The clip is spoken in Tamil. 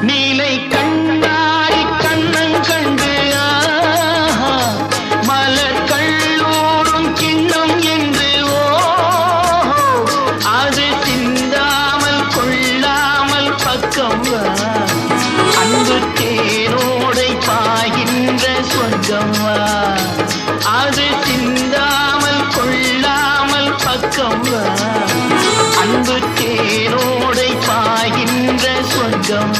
நீலை கண்ணாடி கண்ணன் கண்டு மலர் கல்லூரும் கிண்ணம் என்று அது சிந்தாமல் கொள்ளாமல் பக்கம் அன்பு தேனோடை பாய்கின்ற சொர்க்கம் அது சிந்தாமல் கொள்ளாமல் பக்கம் அன்பு தேனோடை பாய்கின்ற சொர்க்கம்